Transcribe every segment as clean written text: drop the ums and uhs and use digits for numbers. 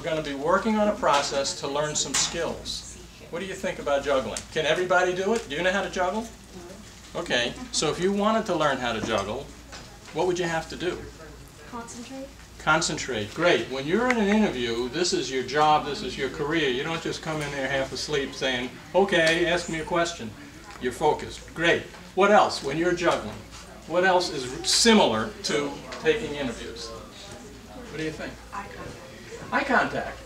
we're going to be working on a process to learn some skills. What do you think about juggling? Can everybody do it? Do you know how to juggle? Okay, so if you wanted to learn how to juggle, what would you have to do? Concentrate. Concentrate. Great. When you're in an interview, this is your job, this is your career. You don't just come in there half asleep saying, okay, ask me a question. You're focused. Great. What else when you're juggling? What else is similar to taking interviews? What do you think? Eye contact. Eye contact.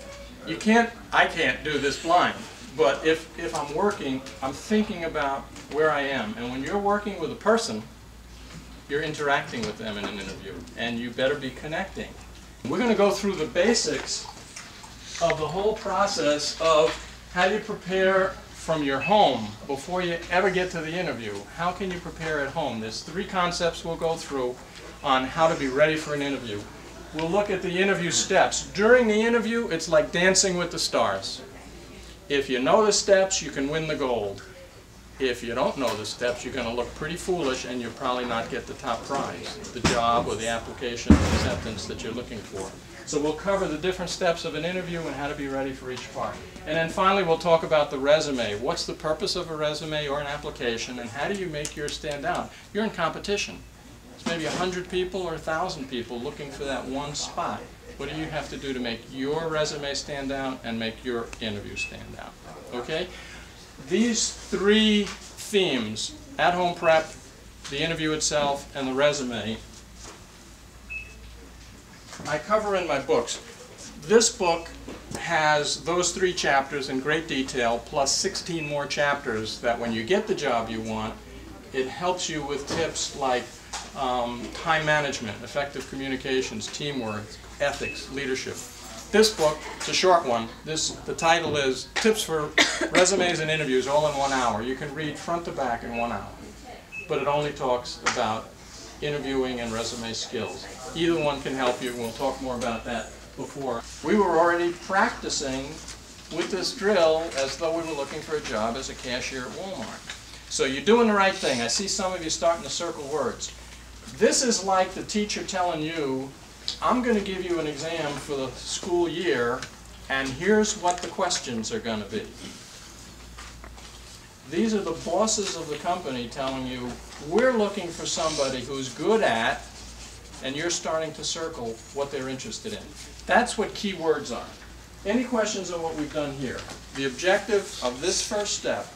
I can't do this blind, but if I'm working, I'm thinking about where I am. And when you're working with a person, you're interacting with them in an interview, and you better be connecting. We're going to go through the basics of the whole process of how do you prepare from your home before you ever get to the interview. How can you prepare at home? There's 3 concepts we'll go through on how to be ready for an interview. We'll look at the interview steps. During the interview, it's like dancing with the stars. If you know the steps, you can win the gold. If you don't know the steps, you're going to look pretty foolish and you'll probably not get the top prize, the job or the application or acceptance that you're looking for. So we'll cover the different steps of an interview and how to be ready for each part. And then finally we'll talk about the resume. What's the purpose of a resume or an application, and how do you make yours stand out? You're in competition. It's maybe 100 people or 1,000 people looking for that one spot. What do you have to do to make your resume stand out and make your interview stand out? Okay? These 3 themes, at-home prep, the interview itself, and the resume, I cover in my books. This book has those 3 chapters in great detail, plus 16 more chapters that when you get the job you want, it helps you with tips like time management, effective communications, teamwork, ethics, leadership. This book, it's a short one. The title is Tips for Resumes and Interviews all in 1 hour. You can read front to back in 1 hour. But it only talks about interviewing and resume skills. Either one can help you, and we'll talk more about that before. We were already practicing with this drill as though we were looking for a job as a cashier at Walmart. So you're doing the right thing. I see some of you starting to circle words. This is like the teacher telling you, I'm going to give you an exam for the school year, and here's what the questions are going to be. These are the bosses of the company telling you, we're looking for somebody who's good at, and you're starting to circle what they're interested in. That's what key words are. Any questions on what we've done here? The objective of this first step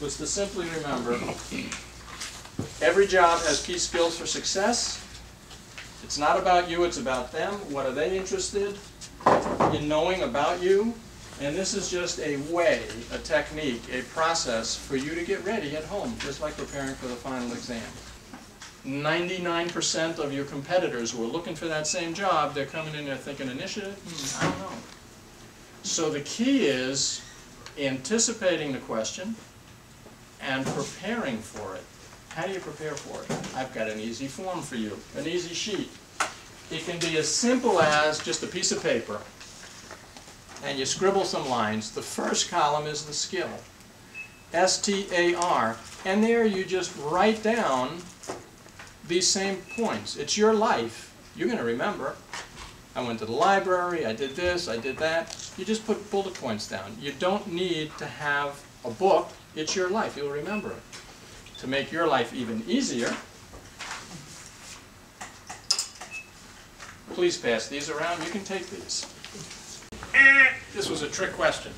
was to simply remember, every job has key skills for success. It's not about you, it's about them. What are they interested in knowing about you? And this is just a way, a technique, a process for you to get ready at home, just like preparing for the final exam. 99% of your competitors who are looking for that same job, they're coming in there thinking, initiative? I don't know. So the key is anticipating the question and preparing for it. How do you prepare for it? I've got an easy form for you, an easy sheet. It can be as simple as just a piece of paper, and you scribble some lines. The first column is the skill, S-T-A-R, and there you just write down these same points. It's your life. You're going to remember. I went to the library, I did this, I did that. You just put bullet points down. You don't need to have a book. It's your life. You'll remember it. To make your life even easier, please pass these around. You can take these. This was a trick question.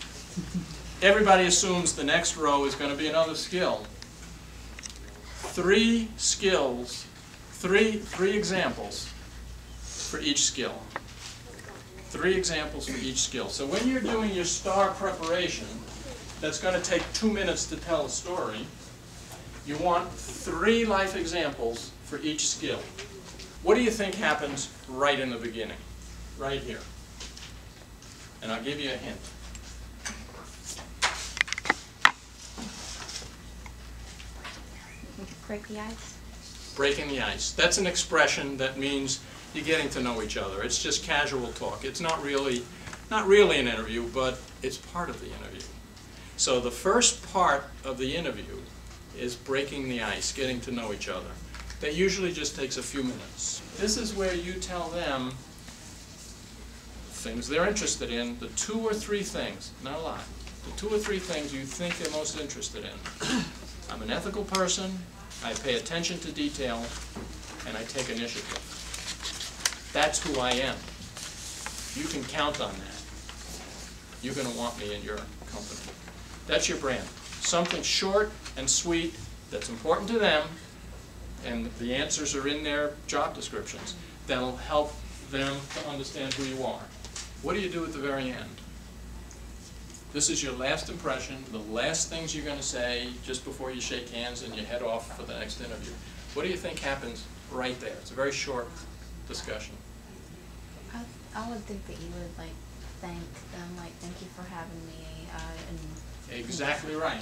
Everybody assumes the next row is going to be another skill. 3 skills, three examples for each skill. 3 examples for each skill. So when you're doing your STAR preparation, that's going to take 2 minutes to tell a story. You want 3 life examples for each skill. What do you think happens right in the beginning? Right here. And I'll give you a hint. Break the ice. Breaking the ice. That's an expression that means you're getting to know each other. It's just casual talk. It's not really an interview, but it's part of the interview. So the first part of the interview is breaking the ice, getting to know each other. That usually just takes a few minutes. This is where you tell them things they're interested in, the 2 or 3 things, not a lot, the 2 or 3 things you think they're most interested in. I'm an ethical person, I pay attention to detail, and I take initiative. That's who I am. You can count on that. You're going to want me in your company. That's your brand. Something short and sweet that's important to them, and the answers are in their job descriptions, that'll help them to understand who you are. What do you do at the very end? This is your last impression, the last things you're going to say just before you shake hands and you head off for the next interview. What do you think happens right there? It's a very short discussion. I would think that you would like thank them, like thank you for having me, and Exactly right.